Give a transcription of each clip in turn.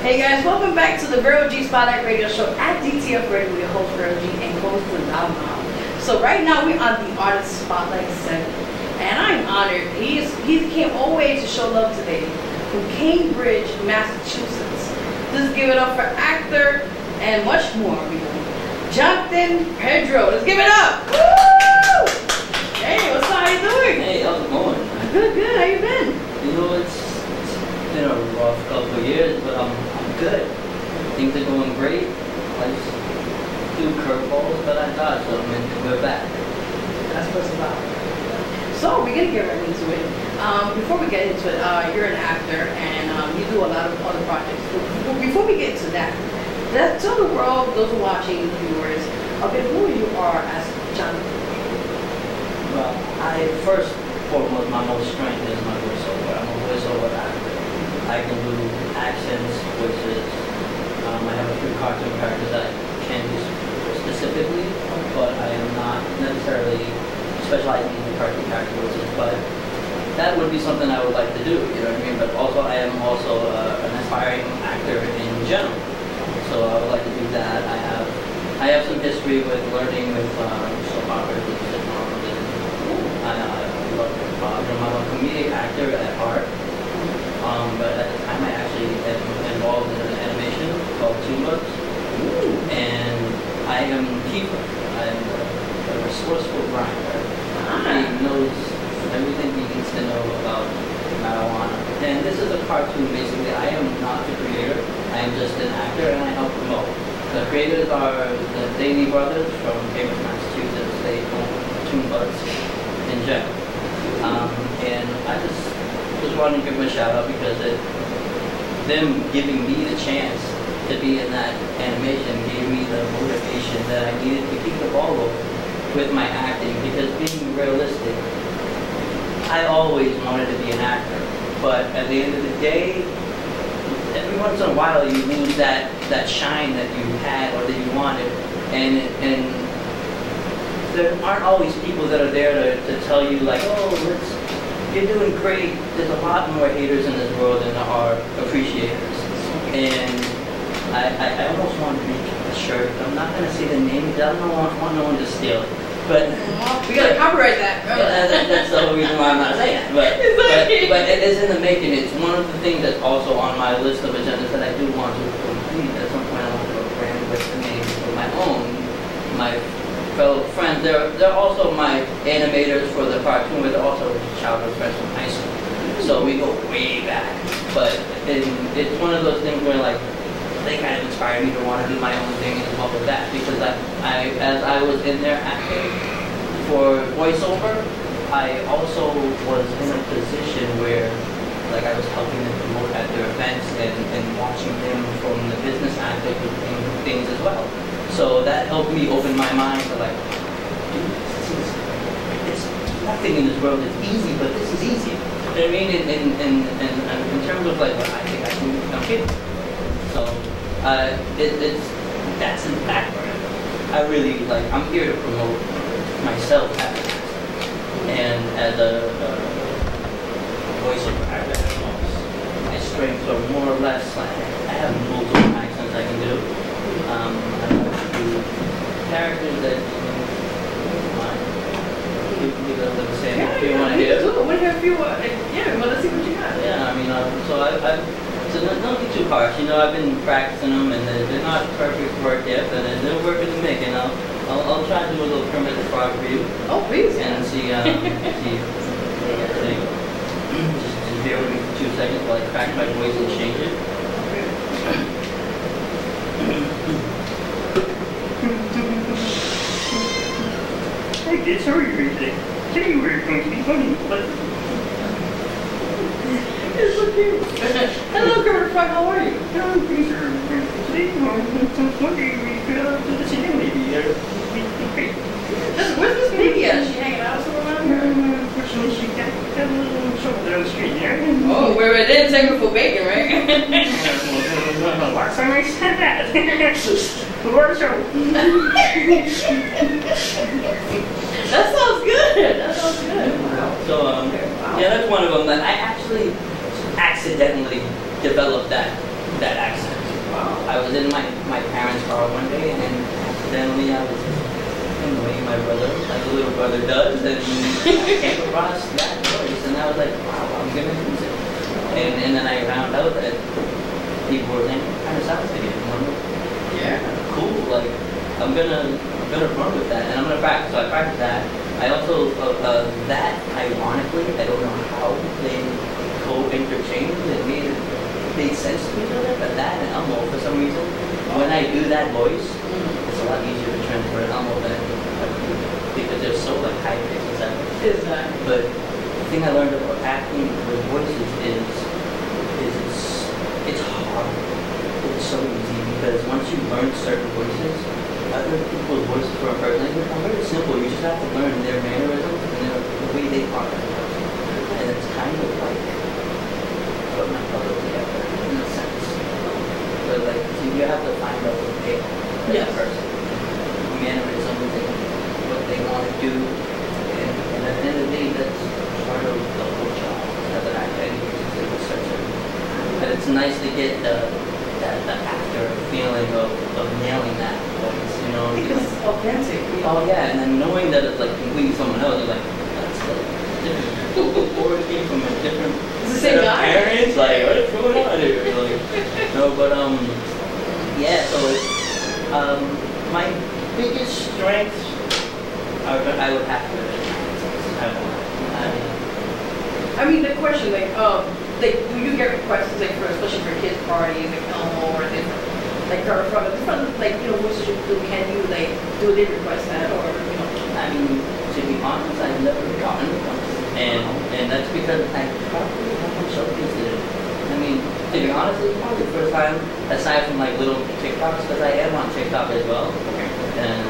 Hey guys, welcome back to the Vero G Spotlight Radio Show at DTF Radio with your host Vero G and host with Loudmouth. So right now we're on the Artist Spotlight segment, and I'm honored. He came all the way to show love today from Cambridge, Massachusetts. Let's give it up for actor and much more. Jonathan Pedro. Let's give it up. Woo! Hey, what's up? How you doing? Hey, how's it going? Good, good. How you been? You know, it's been a rough couple of years, but I'm good. Things are going great. I just do curveballs, but I dodged them, and we're back. That's what it's about. So we're gonna get right into it. Before we get into it, you're an actor, and you do a lot of other projects. Before we get into that, let's tell the world, those watching, viewers, a bit who you are as Jonathan. Well, first and foremost, my most strength is my voiceover. I'm a voiceover actor. I can do accents, voices. I have a few cartoon characters that I can do specifically, but I am not necessarily specializing in the cartoon character voices. But that would be something I would like to do, you know what I mean? But also, I am also an aspiring actor in general, so I would like to do that. I have some history with learning with soap operas and sitcoms. I love hip-hop. I'm a comedic actor at heart. But at the time I actually am involved in an animation called Loudmouth. And I am Keeper. I'm a resourceful grinder. He knows everything he needs to know about marijuana. And this is a cartoon basically. I am not the creator. I am just an actor and I help promote. The creators are the Daly brothers from Cambridge, Massachusetts. They own Toon Buds in general. And I just want to give them a shout out because them giving me the chance to be in that animation gave me the motivation that I needed to keep the ball rolling with my acting, because being realistic, I always wanted to be an actor, but at the end of the day, every once in a while you lose that shine that you had or that you wanted, and there aren't always people that are there to tell you like, oh, you're doing great. There's a lot more haters in this world than there are appreciators. And I almost want to make a shirt. I'm not going to say the name because I don't want no one to steal it. But we got to copyright that. That's the whole reason why I'm not saying it. But it is in the making. It's one of the things that's also on my list of agendas that I do want to complete. At some point I want to brand with the name of my own. My fellow friends, they're also my animators for the cartoon, but they're also childhood friends from high school. So we go way back. But it's one of those things where like they kind of inspired me to want to do my own thing and come up with that, because as I was in there acting for voiceover, I also was in a position where like I was helping them promote at their events and watching them from the business aspect of things as well. So that helped me open my mind to like, it's nothing in this world that's easy, but this is easy. You know what I mean? In terms of like what I think I can do, I'm kidding. So that's in the background. I really like, I'm here to promote myself as an actor. And as a voiceover actor, my strengths are more or less like, I have multiple accents I can do. Characters that you guys are saying if you want to hear. I want to hear a few. Yeah, well, let's see what you got. Yeah, I mean, so don't be too harsh. You know, I've been practicing them, and they're not perfect work yet, but they're working to make. And I'll try to do a little permit frog for you. Oh, please. And see what you think. Just bear with me for 2 seconds while I crack my voice and change it. Hey kids, how are you today? Today we're going to be funny, but It's so cute. Hello, Kermit the Frog, how are you? things are today. One day we go to the cinema, maybe. Great. Where's this baby at? Is she hanging out somewhere around here? Unfortunately, she got a little trouble down the street there. Oh, where it didn't take her for bacon, right? Last time I said that. Lord, so. That sounds good. That sounds good. Wow. So, yeah, that's one of them that I actually accidentally developed that accent. my parents' car one day, and accidentally I was annoying my brother, like a little brother does, and I came across that voice, and I was like, wow, I'm gonna use it. And then I found out that people were saying, it kind of sounds like it. Yeah, cool. Like I'm gonna run with that, and I'm gonna practice. So I practice that. I also that ironically, I don't know how they co-interchange. It made sense to each other, but that and Elmo for some reason, when I do that voice, it's a lot easier to transfer to Elmo than because they're so like high pitched and stuff. Exactly. But the thing I learned about acting with voices is it's hard. It's so easy because once you learn certain voices, other people's voices for a person, they become very simple. You just have to learn their mannerisms and the way they talk. And it's kind of like put my puzzle together in a sense. But like you have to find out what they are as a person. Mannerisms and what they want to do. And at the end of the day, that's part of the whole job. Not that I use as a researcher. But it's nice to get the actor feeling of nailing that voice, you know? Because it's authentic. Oh yeah, and then knowing that it's like completely someone else, you're like, that's like different. Or it came from a different set of parents, like, what's going on here? Like, no, but yeah, so my biggest strengths are, I would have to I mean, the question, like, do you get requests, like, for, especially for kids' parties, like, Elmo, or different, like, from different, like, you know, voices you do, can you, like, do they request that, or, you know? I mean, to be honest, I've never gotten one. And that's because I probably haven't showcased it. I mean, to be honest, it's probably the first time, aside from, like, little TikToks, because I am on TikTok as well. And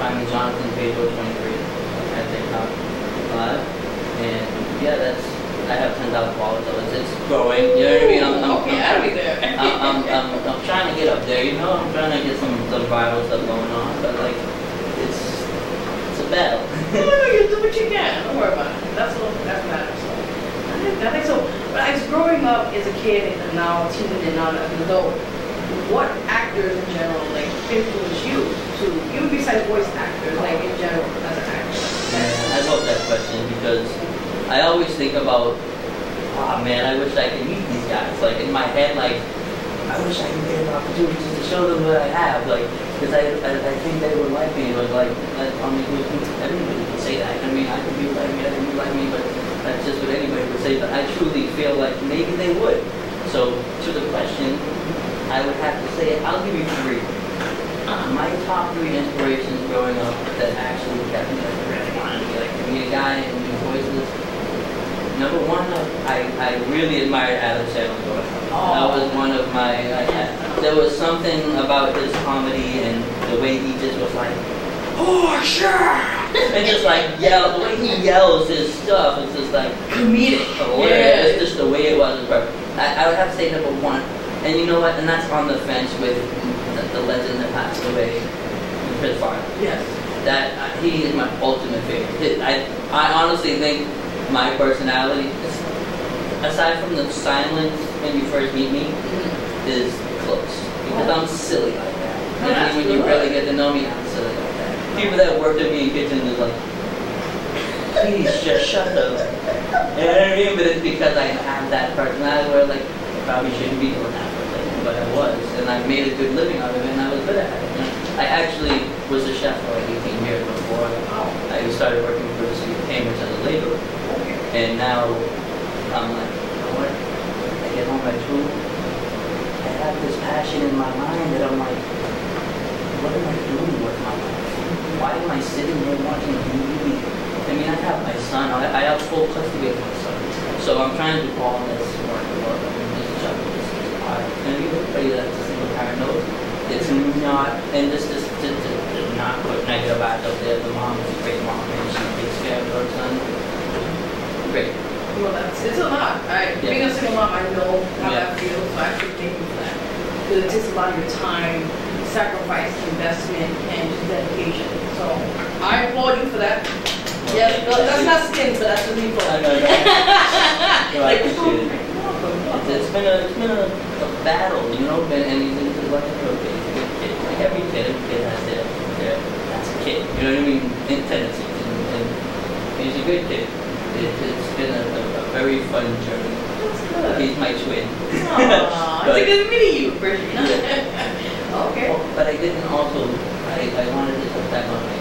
find me Jonathan Pedro 23 at TikTok live. And yeah, I have 10,000 followers, so it's growing. You know what I mean? I'll be there. I'm trying to get up there. You know, I'm trying to get some viral stuff going on, but like it's a battle. No, you do what you can. Don't worry about it. That's matters. So I think so. But as growing up as a kid and now a teen and now an adult, what actors in general like influence you even besides voice actors, like in general as an actor? Yeah, I love that question because I always think about, oh man, I wish I could meet these guys. Like in my head, like I wish I could get an opportunity just to show them what I have. Like, because I think they would like me. But like I mean, everybody would say that. I mean, I could be like me, I could be like me, but that's just what anybody would say. But I truly feel like maybe they would. So to the question, I would have to say, I'll give you 3. My top 3 inspirations growing up that actually kept me like really wanting to be like to meet a guy and do voices. Number 1, I really admired Adam Sandler growing up. That was one of my. There was something about his comedy and the way he just was like, oh sure, and just like yell. The way he yells his stuff, it's just like comedic. Yeah, it's just the way it was. I would have to say number 1. And you know what? And that's on the fence with the legend that passed away, Chris Farley. Yes. That he is my ultimate favorite. I honestly think my personality, aside from the silence when you first meet me, is close. Because I'm silly like that. When you really get to know me, I'm silly like that. People that worked with me in kitchens is like, please just shut up. You know what I mean? But it's because I have that personality where like, probably shouldn't be doing that. But I was, and I made a good living out of it, and I was good at it. I actually was a chef for like 18 years before I started working for Cambridge as a laborer. And now I'm like, you know what? I get home at 2. I have this passion in my mind that I'm like, what am I doing with my life? Why am I sitting here watching TV? I mean, I have my son. I have full custody of my son, so I'm trying to do all this work. And everybody that's a single parent knows it's not, and this is to not put negative ads up there. The mom is a great mom and she takes care of her son. Great. Well, it's a lot. Being a single mom, I know how that feels, so I actually thank you for that. Because it takes a lot of your time, sacrifice, investment, and just dedication. So I applaud you for that. Yes, that's not skin, but that's really cool. I know that. It's been a battle, you know, and wasn't real good. He's a good kid. Like every kid has that's a kid. You know what I mean? In tendencies. And he's a good kid. It's been a very fun journey. That's good. He's my twin. Aww, it's a good meeting you, for sure. Okay. Oh, but I didn't also, I wanted to touch back on my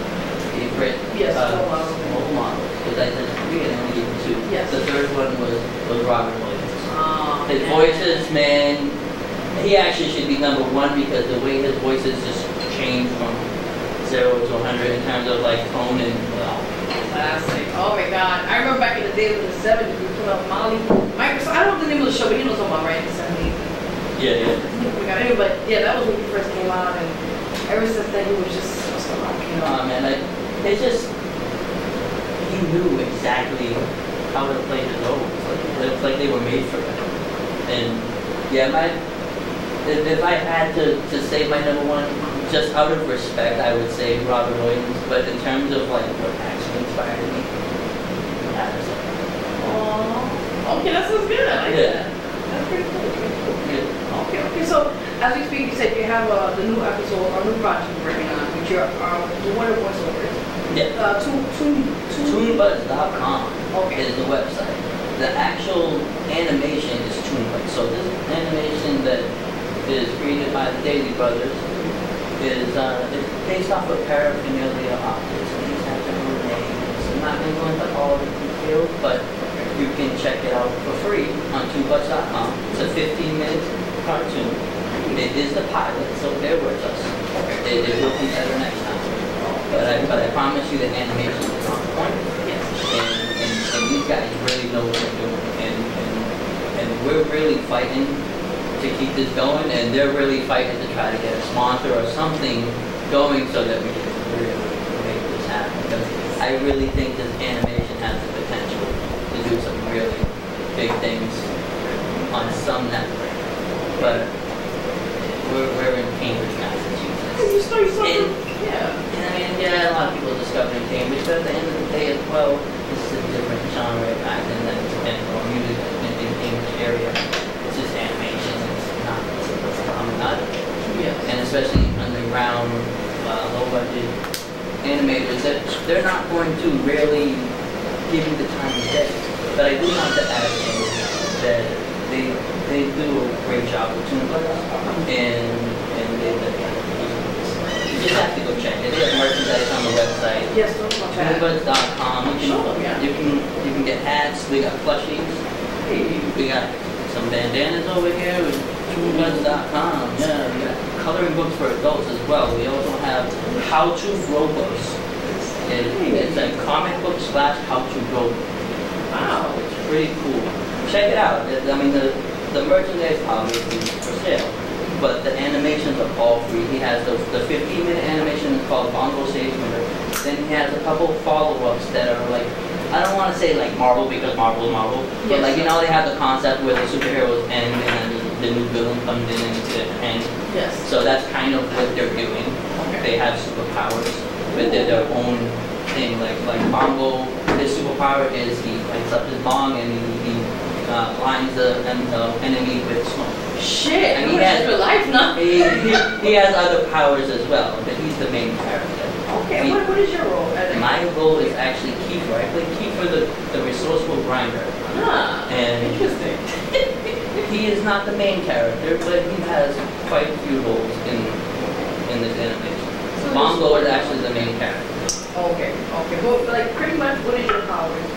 favorite mobile models. Because I did 3 and I only gave 2. Yes. The third one was Robert Williams. Oh, His voices, man, he actually should be number 1 because the way his voices just change from 0 to 100 in terms of like tone and classic. Oh my god. I remember back in the day in the 70s, we put up Molly. Microsoft, I don't know the name of the show, but you know what I'm talking about, right? In the 70s. Yeah. But yeah, that was when he first came out, and ever since then he was just so rock, you know. Man, it's just, he knew exactly how to play his roles. It's like they were made for him. And yeah, if I had to say my number 1, just out of respect, I would say Robert Williams. But in terms of like what actually inspired me, that is it. Oh, okay, that sounds good. I like that. That's pretty cool. Yeah. Okay. So as we speak, you said you have the new episode or new project you're working on, which you're the one of voiceovers. Yeah. TuneBuzz.com is the website. The actual animation is TuneBuzz. So this animation that is created by the Daily Brothers is based off of paraphernalia objects. These have their own names. I'm not going to go into all the details, but you can check it out for free on TuneBuzz.com. It's a 15-minute cartoon. It is the pilot, so bear with us. It will be better next time. But I promise you the animation is on point. And these guys really know what they're doing. And we're really fighting to keep this going, and they're really fighting to try to get a sponsor or something going so that we can really make this happen. Because I really think this animation has the potential to do some really big things on some network. But we're in Cambridge, Massachusetts. A lot of people discover in Cambridge, but at the end of the day as well, this is a different genre back then than music in the Cambridge area. It's just animation. It's common out. And especially underground, low-budget animators, they're not going to really give you the time of day. But I do want to add that they do a great job with TuneBuzz, and you just have to go check it. They have merchandise on the website. Yes, TuneBuzz.com. You can get hats. We got plushies. We got some bandanas over here with TuneBuzz.com. Yeah, we got coloring books for adults as well. We also have how-to grow books. It's a comic book / how-to grow book. Wow, it's pretty cool. Check it out. I mean, the merchandise obviously is for sale, but the animations are all free. He has the 15-minute animation is called Bongo Saves Winter. Then he has a couple follow-ups that are like, I don't want to say like Marvel because Marvel is Marvel, but like, you know, they have the concept where the superheroes end and then the new villain comes in and ends. Yes. So that's kind of what they're doing. They have superpowers, but they're their own thing. Like Bongo, his superpower is he lights up his bong and he blinds the enemy with smoke. Shit, and he has your life now. he has other powers as well, but he's the main character. Okay, what is your role? My role is actually Kiefer. I play Kiefer, the resourceful grinder. Ah, and interesting. He is not the main character, but he has quite a few roles in this animation. So Bongo is actually the main character. Okay. Well, like pretty much, what is your powers?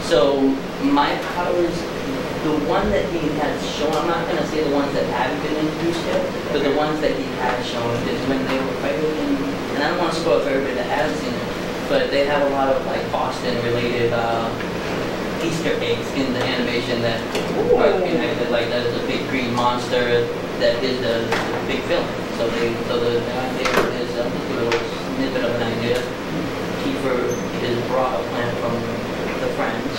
So my powers, the one that he has shown, I'm not going to say the ones that haven't been introduced yet, but the ones that he has shown is when they were fighting, and I don't want to spoil for everybody that hasn't seen it, but they have a lot of like Boston-related Easter eggs in the animation that are connected. Like there's a big green monster that is the big villain. So the idea is just a little snippet of an idea. Kiefer is brought a plant from the French.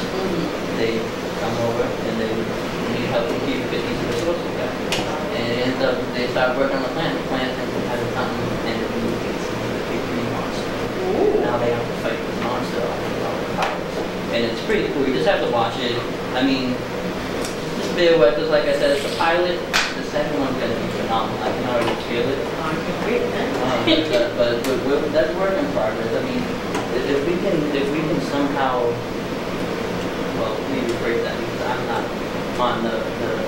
They come over and they need help from Kiefer because he's a resourceful guy. And it ends up they start working on the plant. The plant has a tongue and it mutates into the big green monster. Now they have to fight this monster with all the powers. And it's pretty cool. You just have to watch it. I mean, just bear with us. Like I said, it's a pilot. The second one's going to be phenomenal. I but that's work in progress. I mean, if we can somehow, well, let me rephrase that because I'm not on the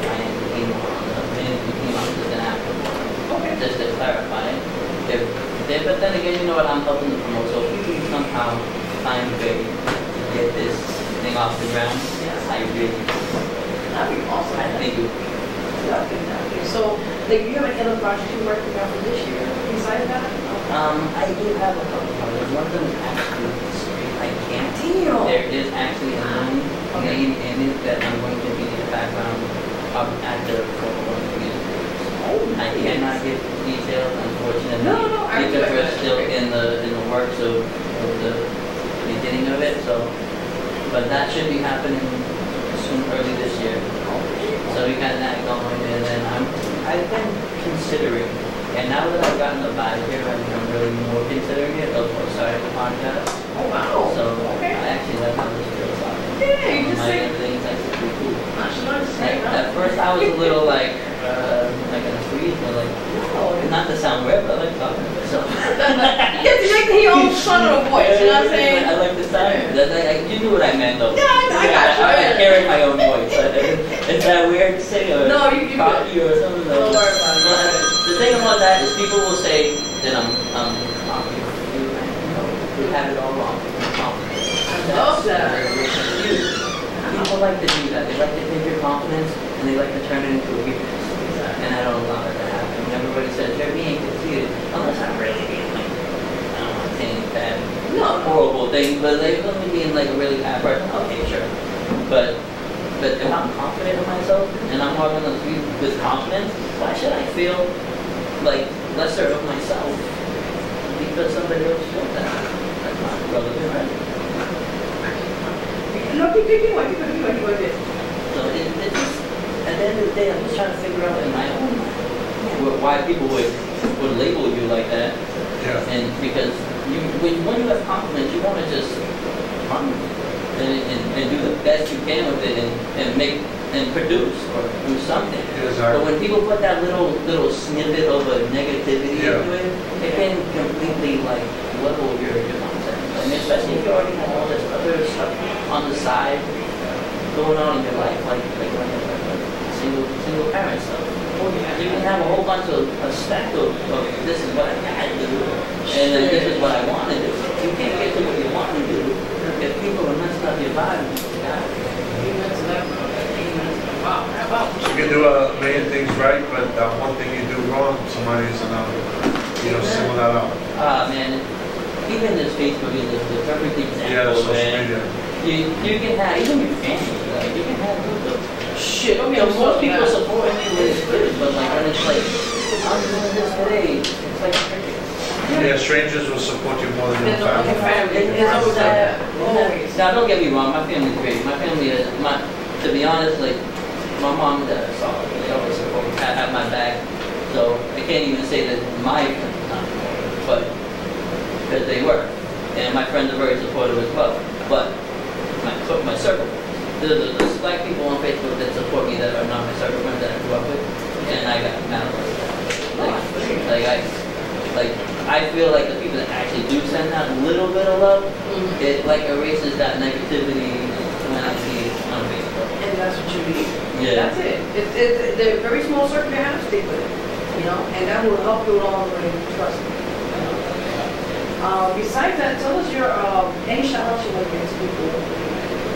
financial team or on the management team. I'm just an actor. Okay. Just to clarify, but then again, you know what? I'm helping to promote. So if we can somehow find a way to get this thing off the ground, I really. That'd be awesome. I think it. Definitely. So, like, do you have any other projects you're working on for this year besides that? I do have a couple projects. One of them is actually straight. I can't. Damn. There is actually a name in it that I'm going to be in the background actor for one of the music videos. I cannot give details, unfortunately. No. Because we're still in the works of the beginning of it. So, but that should be happening soon, early this year. So we got that going, and then I've been considering, and now that I've gotten the vibe here, I'm really more considering it of starting the podcast. Oh wow! So I actually like how this feels about it. Yeah, you just say everything's actually pretty cool. At first I was a little like in a freeze, but like, not to sound weird, but I like talking to myself. You have to make your own son of a voice, you know what I'm saying? I like the sound. You knew what I meant though. Yeah, I got you. I carry my own voice. Is that weird to say or no, you cocky or something? Don't worry about it. But the thing about that is people will say that I'm cocky. You have it all wrong. I love that. People like to do that. They like to take your confidence and they like to turn it into a weakness. And I don't allow that to happen. And everybody says you're being conceited, unless I'm really being like, I don't want to say any bad, horrible things, but they let me being like a really bad person. Okay, sure. But if I'm confident in myself and I'm walking on the street with confidence, why should I feel like lesser of myself because somebody else feels that? That's not relevant, right? No, keep it. So it's just, at the end of the day, I'm just trying to figure out in my own mind why people would label you like that. Yeah. And because when you have confidence, you want to just run and do the best you can with it and make and produce or do something. Exactly. But when people put that little snippet of a negativity into it can completely like level your mindset. I mean, especially if you already have all this other stuff on the side going on in your life, like single parent stuff. You can have a whole bunch of a stack of this is what I got to do, and then this is what I want to do. You can't get to what you want to do if people are messing up your vibe. You can do a million things right, but one thing you do wrong, somebody's single that out. Man, even this Facebook is the perfect example. Yeah, the social media. You can have, even your family, like, you can have shit. Okay, most people support me when it's good, but like when it's like, I'm doing this today, it's like, yeah, strangers will support you more than your family. Now, don't get me wrong, my family's great. My family is, to be honest, like, my mom and dad are solid. They always support me, have my back. So I can't even say that my friends are not supportive, but because they were. And my friends are very supportive as well. But my circle, there's black people on Facebook that support me that are not my circle friends that I grew up with, and I got mad at that. I feel like the people that actually do send that little bit of love, it like erases that negativity when I see it on Facebook. And that's what you need. Yeah. That's it. It's a very small circle you have to stick with it, and that will help you along the way. Trust me. Besides that, tell us your any shout outs you want to give to people.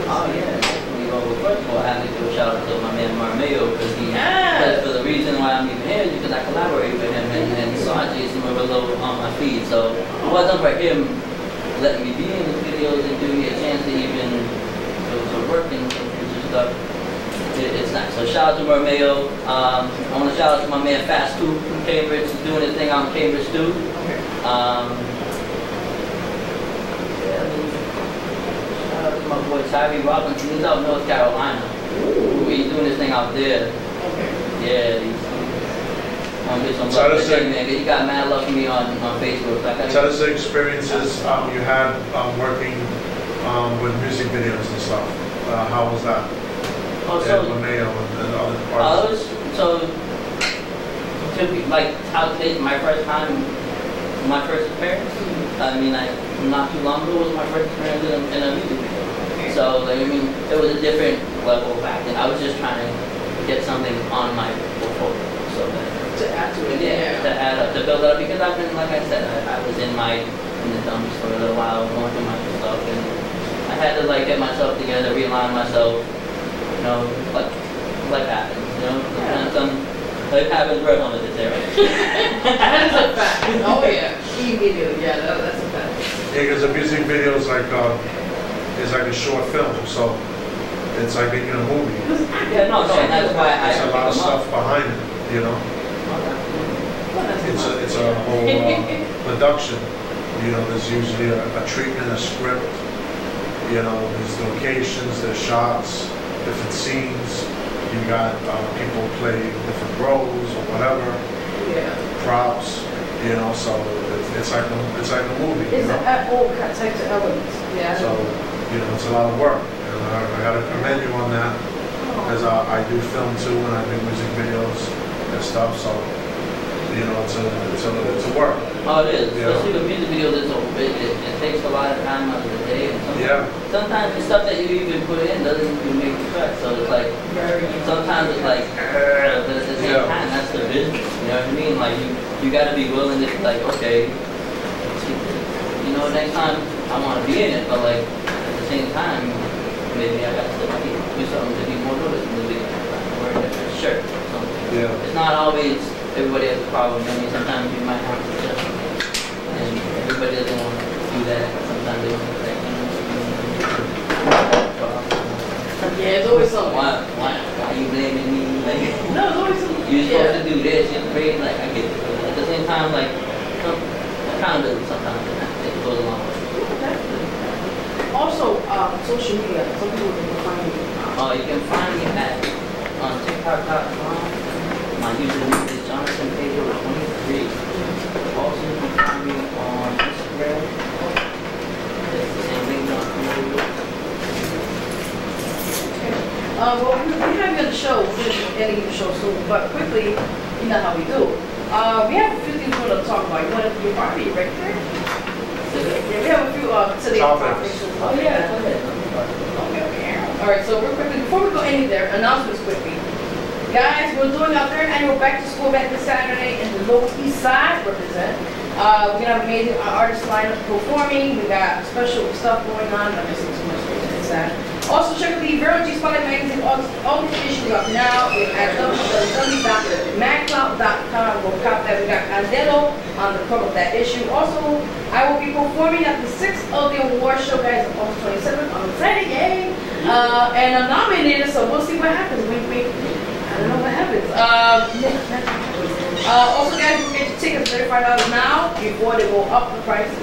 Oh yeah, well, first of all, I have to give a shout out to my man Marmeo because for the reason why I'm even here is because I collaborated with him and saw Jason Marillo on my feed. So if it wasn't for him letting me be in the videos and giving me a chance to even work and do stuff, it's nice. So shout out to Marmeo. I want to shout out to my man Fast Two from Cambridge, who's doing his thing out in Cambridge too. My boy Tyree Robinson, he's out in North Carolina. He's doing his thing out there. Yeah, he's get some love for him, man. He got mad love for me on Facebook. Tell us the experiences you had working with music videos and stuff. How was that? Mayo and other artists. My first time My first appearance? I mean, not too long ago was my first appearance in a music video. So, like, I mean, it was a different level of acting. I was just trying to get something on my portfolio. So that, To add to it. yeah, to add up, to build up, because I've been, like I said, I was in the dumps for a little while, going through my stuff, and I had to, like, get myself together, realign myself, you know, like happens, you know? Like happens right on the there, right? That is a fact. Oh yeah. Immediately, yeah, that's a fact. Yeah, because a music video is like a short film, so it's like making a movie. Yeah, no, that's why There's a lot of stuff behind it, you know? It's a whole production. You know, there's usually a treatment, a script, you know, there's locations, there's shots, different scenes. You got people play different roles or whatever, props, you know. So it's like a movie. It's you know? all types of elements. Yeah. So you know, it's a lot of work, and I got to commend you on that, because I do film too, and I do music videos and stuff. So you know, it's a work. Oh, it is. Yeah. Especially with music videos, it takes a lot of time out of the day. And sometimes the stuff that you even put in doesn't even make the cut. So it's like, sometimes it's like, but at the same time, that's the business. You know what I mean? Like, you got to be willing to, like, okay, you know, next time I want to be in it, but like, at the same time, maybe I got to do something to be more noticed in the video. Wear a different shirt or something. Yeah. It's not always everybody has a problem. I mean, sometimes you might have to adjust something. And everybody doesn't want to do that. Sometimes they want to say, yeah, it's always something. Why you blaming me? Like, No, it's always something. you're supposed to do this, you're great. Like, I get it. At the same time, like, accountability sometimes it goes along with it. Also, social media. Some people can find you. You can find me on TikTok.com. My username is Jonathan Pedro 23. Also, you can find me on Instagram. It's the same thing, Jonathan Pedro. Well, we have you on the show. We're going to end the show soon, but quickly, you know how we do. We have a few things we want to talk about. You want to be part of it, right there? Yeah, we have a few today's topics. Oh, yeah, go ahead. Okay. All right, so real quickly, before we go any there, announcements quickly. Guys, we're doing our third annual back to school event this Saturday in the Lower East Side. Represent. We're gonna have amazing artist lineup performing. We got special stuff going on. I'm missing too much inside. Also, check out the Vero G Spotlight magazine. All these issues up now. We're at www.magcloud.com. We'll cop that. We got Candelo on the cover of that issue. Also, I will be performing at the 6th of the award show, guys, on August 27th. I'm excited, yay! And I'm nominated, so we'll see what happens. Wink, wink. I don't know what happens. Also, guys, you can get your tickets $35 now before they go up the prices.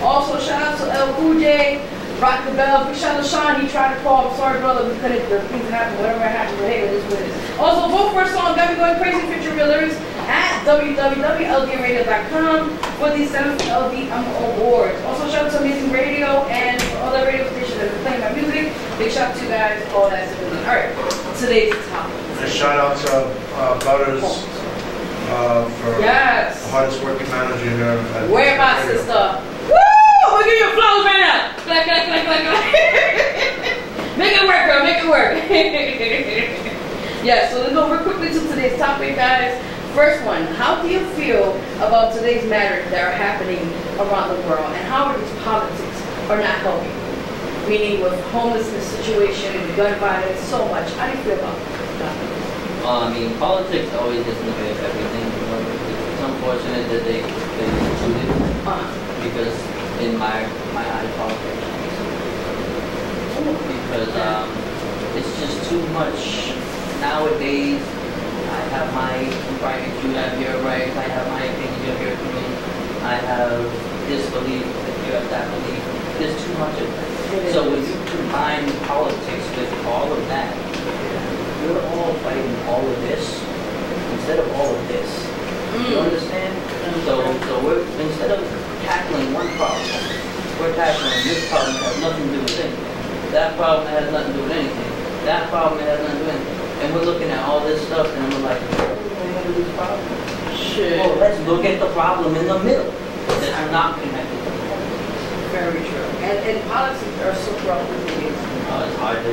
Also, shout out to El Cool J, Rock the Bell, big shout out to Sean. He tried to call. I'm sorry, brother. We couldn't. The things happened. Whatever happened, but hey, it is what it is. Also, vote for a song. Got me going crazy. Feature real lyrics at www.ldmradio.com for the 7th LDM Awards. Also, shout out to Amazing Radio and other radio stations that are playing my music. Big shout out to you guys. All that's it. All right, today's topic. And shout out to Butters for the hardest working manager here. Where my sister? Woo! We'll give you flowers right now. Clap, clap, clap, clap, clap. Make it work, girl. Make it work. Yeah, so let's go real quickly to today's topic, guys. First one, how do you feel about today's matters that are happening around the world, and how are these politics are not helping? Meaning with homelessness situation, gun violence, so much. How do you feel about that? I mean, politics always gets in the way of everything. You know, it's unfortunate that they include it because in my eye, politics. Because it's just too much nowadays. I have my right, you have your right. I have my opinion, you have your opinion. I have this belief, you have that belief. There's too much of that. So when you combine politics with all of that, we're all fighting all of this instead of all of this. You understand? So we're, instead of tackling one problem, we're tackling this problem that has nothing to do with anything. That problem that has nothing to do with anything. That problem that has nothing to do with anything. And we're looking at all this stuff and we're like, what do we do with this problem? Shit. Well, let's look at the problem in the middle. It's not connected to politics. Very true. And politics are so corrupt these days. It's hard to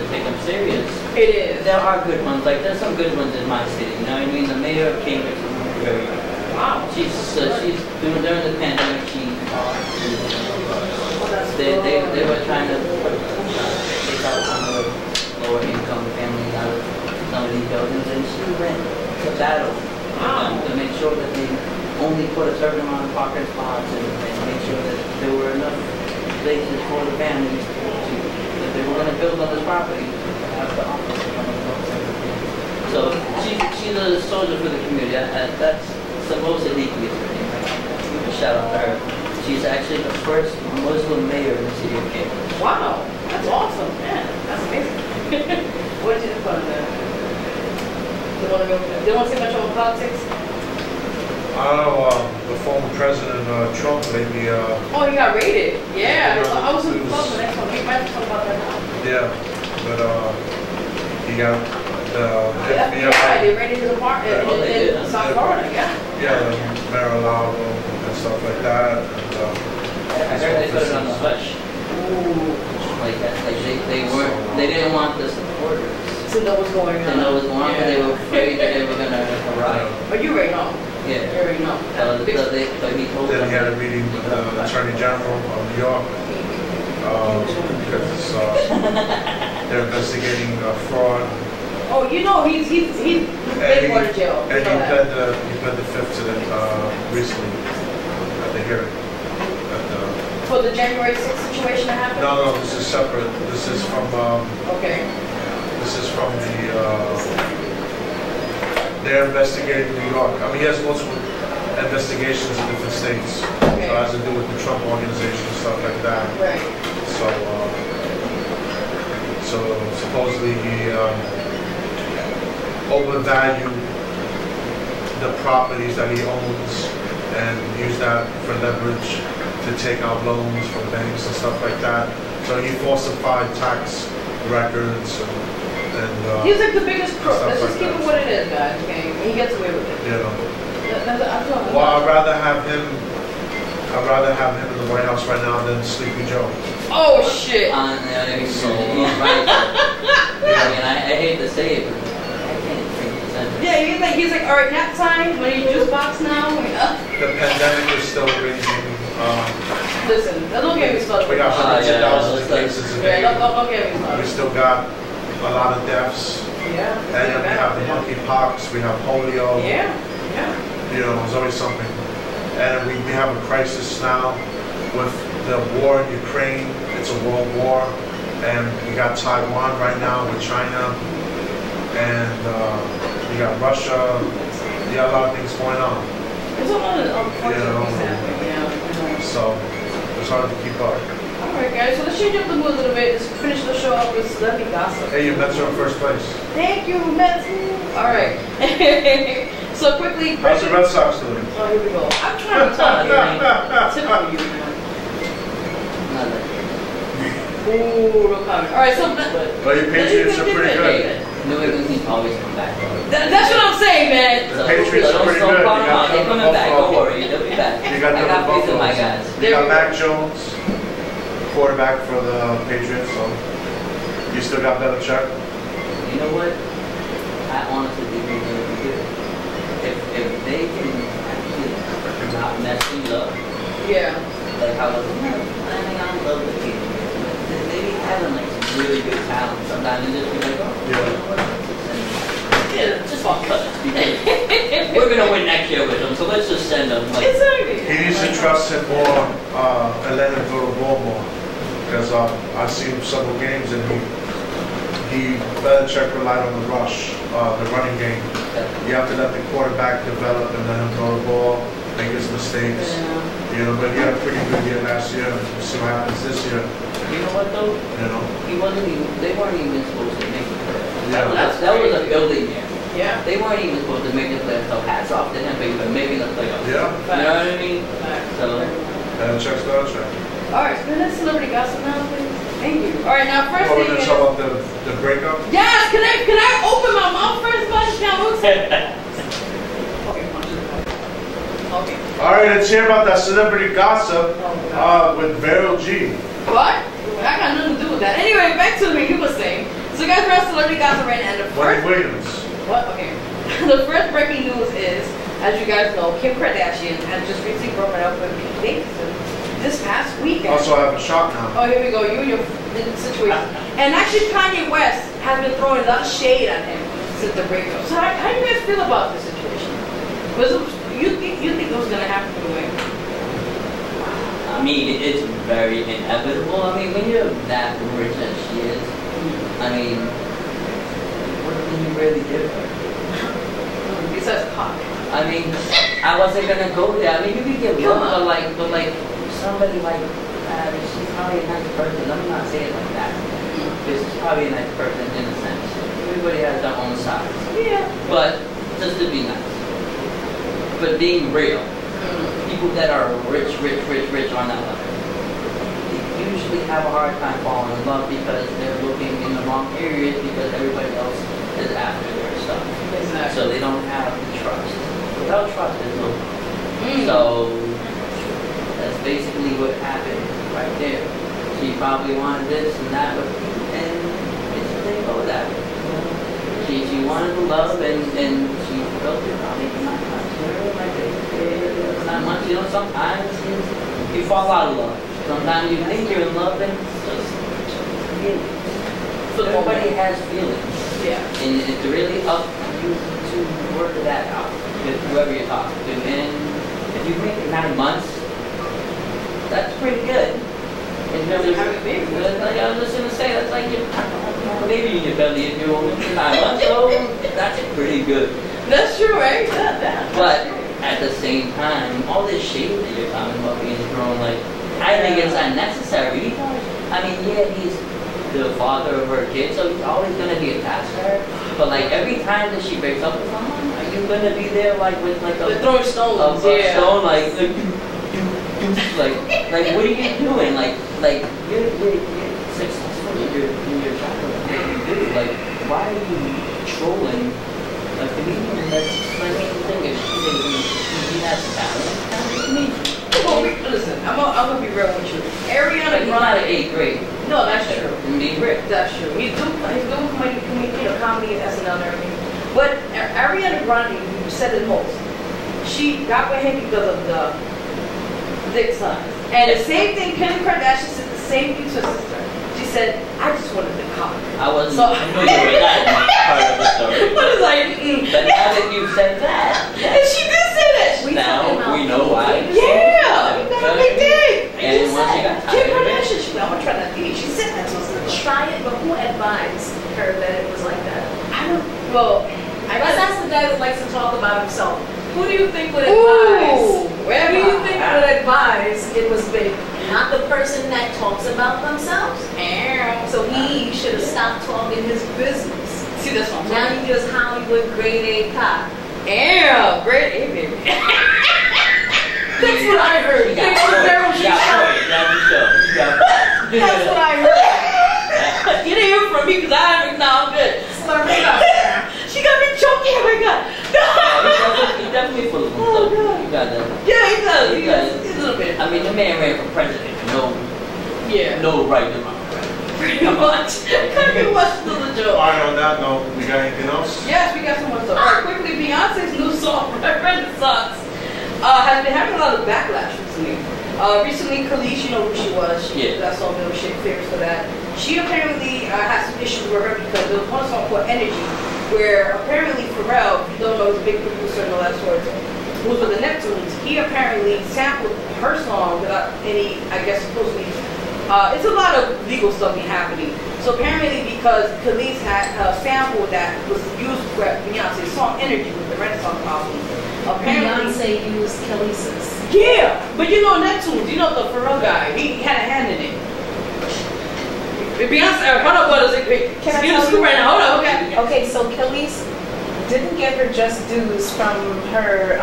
take them serious. It is. There are good ones. Like there's some good ones in my city. You know what I mean? The mayor of Cambridge is very good. Wow. She's doing during the pandemic. They were trying to take out some of the lower income families out of some of these buildings, and she went to battle to make sure that they only put a certain amount of parking spots and make sure that there were enough places for the families if they were going to build on this property. Have the office come and look at everything. So she's a soldier for the community. That's supposedly to be her name. Give a shout out to her. She's actually the first Muslim mayor in the city of Cambridge. Wow, that's awesome, man. That's amazing. What did you think about that? They want to say much about politics? I don't know, the former President Trump maybe. Oh, he got raided. Yeah, I was looking forward to the next one. We might have to talk about that now. Yeah, but he got the FBI. They raided his apartment in South Florida. Yeah. Yeah, Mar-a-Lago and stuff like that. I heard they put it on the hush. Ooh. Like that. Like they didn't want the supporters to know what's going on. To know what's going on, but they were afraid that they were gonna arrive. But you already know. Yeah. You already know. So he told them. Then he had a meeting with the Attorney General of New York because they're investigating fraud. Oh, you know he's been going to jail. And he pled the fifth to them recently at the hearing. For the January 6th situation that happened? No, this is separate. This is from. Okay. This is from they're investigating New York. I mean, he has multiple investigations in different states. Okay. Has to do with the Trump organization and stuff like that. Right. So supposedly he overvalued the properties that he owns and used that for leverage to take out loans from banks and stuff like that. So he falsified tax records and he's like the biggest crook. Let's just like keep it what it is, guys. Okay, he gets away with it. You know. Well, I'd rather have him in the White House right now than Sleepy Joe. Oh shit! He's right. I mean, I hate to say it, but I can't think of it. Yeah, he's like, all right, nap time. When you juice box now. The pandemic is still raging. Listen, don't get me started. We got hundreds of thousands of cases a day. Don't get me started. We still got a lot of deaths. Yeah. And then we have the monkeypox. We have polio. Yeah. You know, there's always something. And we have a crisis now with the war in Ukraine. It's a world war. And we got Taiwan right now with China. And we got Russia. We got a lot of things going on. There's a lot of unfortunate things happening. Yeah. So it's hard to keep up. Alright guys, so let's change up the mood a little bit. Let's finish the show up with celebrity gossip. Hey, your Mets are in first place. Thank you, Mets. Alright. So quickly, how's the Red Sox doing? Oh, here we go. I'm trying to talk here. Typical you, man. Ooh, no comment. Alright, so well, your Patriots are pretty good. New England teams always come back. That's what I'm saying, man. The Patriots are pretty good. They're coming back. Don't worry, they'll be back. You got I got faith in my guys. You got Mac Jones, quarterback for the Patriots. So you still got Belichick. You know what? I honestly think they're going to be good. If they can actually not mess things up. Yeah. Like how I love the Patriots. Maybe having like some really good talent sometimes and just be like, oh, you know what? Yeah, just fuck us. We're gonna win next year with them, so let's just send them. Like, exactly. He needs to trust him more and let him go to ball more. Because I've seen several games and he Belichick relied on the rush, the running game. You have to let the quarterback develop and let him throw the ball, make his mistakes. Yeah. You know, but he had a pretty good year last year. We'll see what happens this year. You know what though? You know, they weren't even supposed to make the playoffs. Yeah. That was a building year. Yeah. They weren't even supposed to make the playoffs. So hats off to him for even making the playoffs. Yeah. You know what I mean? So. Belichick's Belichick. All right, so let's celebrity gossip now, please. Thank you. All right, now first we're thing gonna is. talk about the breakup. Yes. Can I open my mouth first, buddy? Now, okay, punch it. Okay. All right, let's hear about that celebrity gossip with Vero G. What? I got nothing to do with that. Anyway, back to what you were saying. So guys, we're on celebrity gossip right now. And the first... Williams. What? Okay. The first breaking news is, as you guys know, Kim Kardashian has just recently broken up with Pete Davidson this past weekend. Also, I have a shot now. Oh, here we go. You and your situation. And actually, Kanye West has been throwing a lot of shade at him since the breakup. So how do you guys feel about this situation? You think it was going to happen anyway? I mean, it's very inevitable. I mean, when you're that rich as she is, I mean, what can you really give her? Besides pop. I mean, I wasn't gonna go there. I mean, you could get love, but like somebody like she's probably a nice person. Let me not say it like that, because she's probably a nice person in a sense. Everybody has their own sides. Yeah. But just to be nice. But being real, people that are rich on that level, they usually have a hard time falling in love because they're looking in the wrong areas because everybody else is after their stuff. Exactly. So they don't have the trust. Without trust, there's no love. So that's basically what happened right there. She probably wanted this and that, and it didn't go that way. She wanted to love, and she felt it probably not much. Not much. You know, sometimes you fall out of love. Sometimes you think you're in love, and it's just feelings. So nobody has feelings. Yeah. And it's really up to you to work that out with whoever you're talking to. And if you make it 9 months, that's pretty good. It's really good. Like I was just gonna say, that's like your baby in your belly if you're only 9 months old. That's pretty good. That's true, right? Yeah. But at the same time, all this shade that you're talking about being thrown, like, I think it's unnecessary. I mean, yeah, he's the father of her kid, so he's always gonna be attached to her. But like every time that she breaks up with someone, are you gonna be there like with like a throwing stones? A stone, like what are you doing? Like you're successful in your job. What do you do? Like, why are you trolling? Like the media, that's my main thing. If he has talent, well, listen, I'm gonna be real with you. Ariana Grande out of 8th grade. No, that's true. That's true. He's doing comedy and SNL and everything. But Ariana Grande said it most. She got with him because of the dick size. And the same thing, Kim Kardashian said the same thing to her sister. She said, I just wanted the cock. I wasn't familiar with that part of the story. But it's like, but now that you said that, and she did say that. Now we know why. Yeah, we did. And once she got Kim tired of it, Kardashian, she I'm gonna try that thing. She said that to us. Try it, but who advised her that it was like that? I don't. Well, I guess that's the guy that likes to talk about himself. Who do you think would advise? Where do you think would advise it was big? Not the person that talks about themselves. So he should have stopped talking his business. See, that's what I'm Now you just Hollywood grade A cop. Grade A, baby. That's what I heard. Thanks for Vero G. That's what I heard. You didn't hear from me because I'm good. She got me choking. Oh my god. He's definitely full of himself. You got that. Yeah, he does. He does. He's a little bit. I mean, the man ran for president. No right to run. Pretty much. Pretty much still a joke. Alright, on that note, we got anything else? Yes, we got some more stuff. Alright, quickly, Beyonce's new song, Renaissance, has been having a lot of backlash recently. Recently, Khalees, you know who she was. That song, no shit, famous for that. She apparently had some issues with her because there was one song called Energy, where apparently Pharrell, you don't know, he's a big producer and all that sort of thing, who was with the Neptunes. He apparently sampled her song without any, I guess, supposedly. It's a lot of legal stuff happening. So apparently, because Khalees had a sample that was used for Beyonce's song Energy with the Renaissance album. Apparently, Beyonce used Khalees's. Yeah, but you know Neptunes, you know the Pharrell guy, he had a hand in it. Beyonce, hold up, what is it? Can I you tell you right now? Hold up, okay. Okay, so Khalees didn't get her just dues from her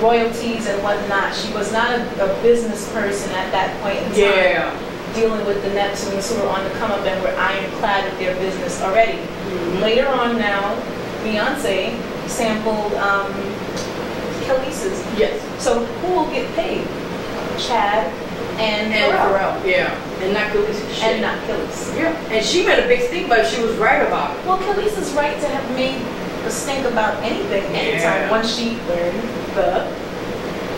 royalties and whatnot. She was not a business person at that point in time. Dealing with the Neptunes who were on the come up and were ironclad with their business already. Later on now, Beyonce sampled Khaleesi's. Yes. So who will get paid? Chad and Pharrell. Yeah. And not Khaleesi. And not Khaleesi. Yeah. And she made a big stink, but she was right about it. Well, Khaleesi's right to have made a stink about anything, anytime, once she learned the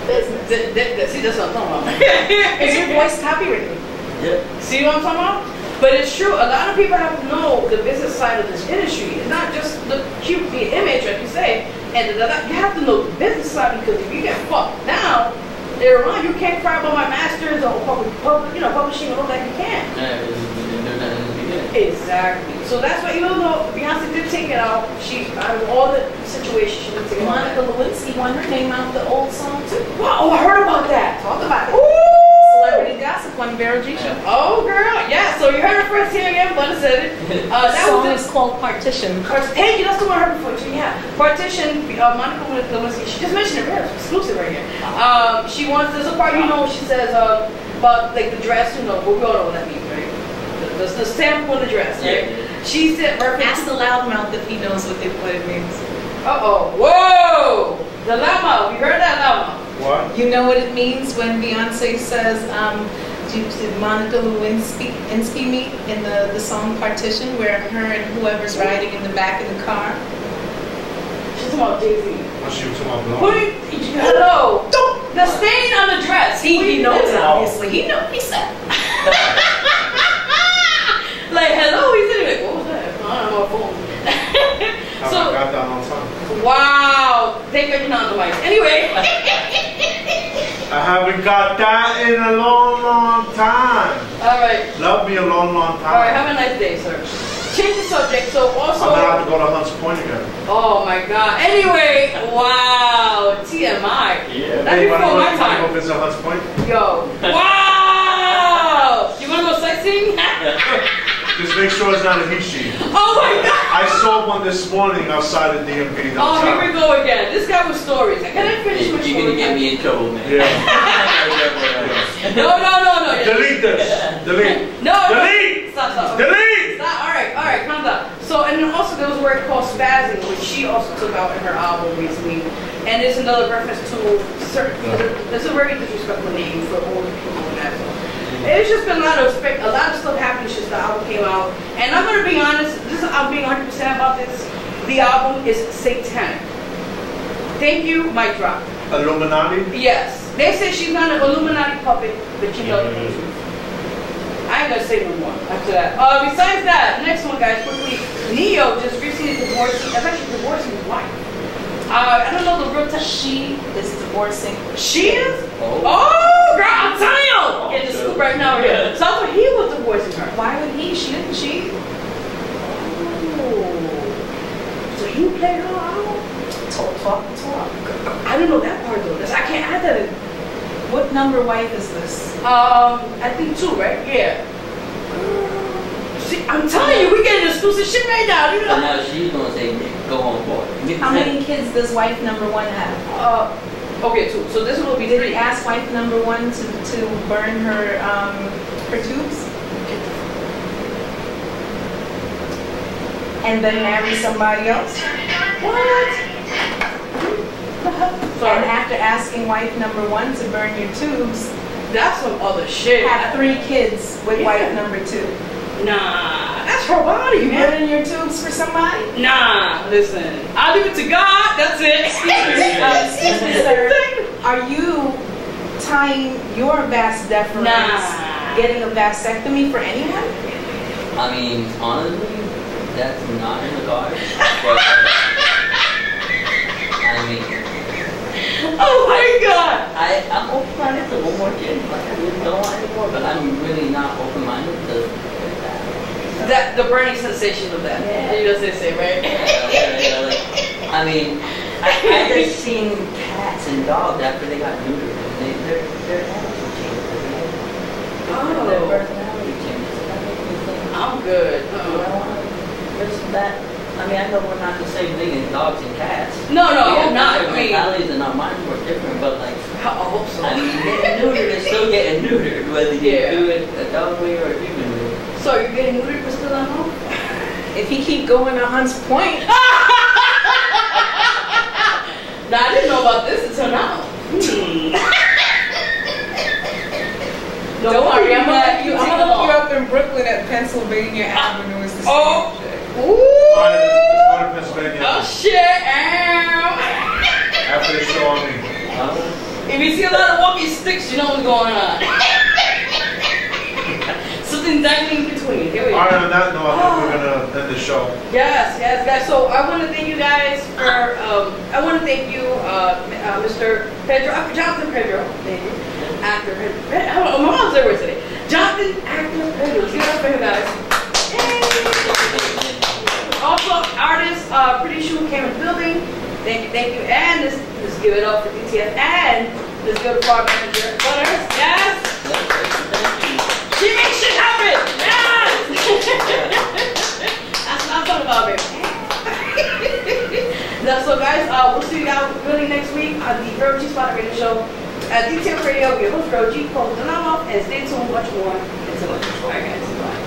business. See, that's what I'm talking about. Is your voice copywritten? Yeah. See what I'm talking about? But it's true. A lot of people have to know the business side of this industry. It's not just the cute, the image, like you say. And you have to know the business side, because if you get fucked down, later on, you can't cry about my masters or publishing and all that. You can't. Yeah, because you didn't do that in the beginning. Exactly. So that's why, even though Beyonce did take it out, she, out of all the situations, she did take it out. Monica Lewinsky won her name out the old song too. Wow, I heard about that. Talk about it. Ooh! Celebrity Gossip on Vero G show. Oh, girl, yeah. So you heard it first here again. But said it. The That song was is called Partition. Thank you. That's the one I heard before too. Yeah, Partition. Monica Lewinsky. She just mentioned it. It's exclusive right here. She wants. There's a part, she says about like the dress. But we all know what that means, right? The sample in the dress. Right? Yeah. She said, Ask the Loudmouth if he knows what it means. Whoa! The Loudmouth. You heard that, Loudmouth? What? You know what it means when Beyonce says, did Monica Lewinsky meet in the song Partition, where her and whoever's riding in the back of the car? She's talking about Jay-Z. Oh, she was talking about blonde. Hello. The stain on the dress. He knows, obviously. He knows. He said. Like, hello. He said, like, what was that? I don't know, my phone. I got that on time. Wow. Thank God you're not on the mic. Anyway. I haven't got that in a long, long time. All right. Love me a long, long time. All right. Have a nice day, sir. Change the subject. So also. I'm gonna have to go to Hunts Point again. Oh my God. Anyway. Wow. TMI. Yeah. That's before my You time. wanna go visit Hunts Point? Yo. Wow. You wanna go sightseeing? Just make sure it's not a he she. Oh my God. I saw one this morning outside the DMV. Oh, here we go again. This guy with stories. Can I finish my story? You're gonna get me in trouble, man. Yeah. No. Delete this. Delete. No. Delete. Stop. Delete. Stop. All right, calm down. So, and then also there was a word called spazzing, which she also took out in her album recently. And there's another reference to certain, it's a very disrespectful name for older people and that. It's just been a lot of stuff happening since the album came out. And I'm gonna be honest, I'm being 100% about this. The album is satanic. Thank you, mic drop. Illuminati? Yes. They say she's not an Illuminati puppet, but you know the truth. I ain't gonna say no more after that. Besides that, next one, guys, quickly. Neo just recently divorced. That's actually divorcing his wife. I don't know the real time. She is divorcing. She is? Oh. Girl, I'm telling you! Get the scoop right now here. So I thought he was divorcing her. Why would he? She didn't cheat. So he played her out? Talk. I didn't know that part though. I can't add that in. What number wife is this? I think 2, right? Yeah. See, I'm telling you, we getting exclusive shit right now. You So know? now she's gonna say, go home, boy. How many kids does wife number 1 have? Okay, 2. So this will be Did 3. he ask wife number 1 to burn her tubes? And then marry somebody else? What? And after asking wife number 1 to burn your tubes, That's some other shit. have 3 kids with wife number 2. Nah, that's her body, You man. burning your tubes for somebody? Nah, listen. I'll leave it to God. That's it. Excuse me, sir. Are you tying your vas deferens, getting a vasectomy for anyone? I mean, honestly, that's not in the cards. But, I mean, Oh my God. I'm open-minded to one more kid. Like, I really don't want any more, but I'm really not open-minded to That the burning sensation of that. Yeah. You know what they say, right? like, I mean, I just seen cats and dogs after they got neutered, and their attitude changes. Their Oh, personality changes. That makes me think, I'm good. do I want to risk that? I mean, I know we're not the same thing as dogs and cats. No, We have I'm not. different I mean, mentalities and our minds work different, but like, I hope so. I mean, getting neutered is still getting neutered, whether you Yeah. do it a dog way or a human way. So you're getting neutered but still at home? If he keep going to Hunts Point, Nah, I didn't know about this until now. Don't worry, I'm gonna look you up in Brooklyn at Pennsylvania Avenue. Is the same shit. Ooh. Alright, let's go to Pennsylvania. Oh shit! After they show on me. If you see a lot of walking sticks, you know what's going on. Something dangling in between. Here we go. Alright, on that note, I think we're gonna end the show. Yes, guys. So I want to thank you guys for. I want to thank you, Mr. Pedro, Jonathan Pedro. Thank you, actor Pedro. My mom's there with today. Jonathan, actor Pedro. Let's give it up for him, guys. Yay! Also, artist, Pretty Shoe came in the building. Thank you. And let's give it up for DTF. And let's go to our manager, Butters. Yes. She makes shit happen! Yes! That's what I'm talking about, baby. So guys, we'll see you guys really next week on the Vero G Spotlight Radio Show at DTF Radio. Your host Vero G, Loudmouth, and stay tuned much more. Until next. Alright guys, bye.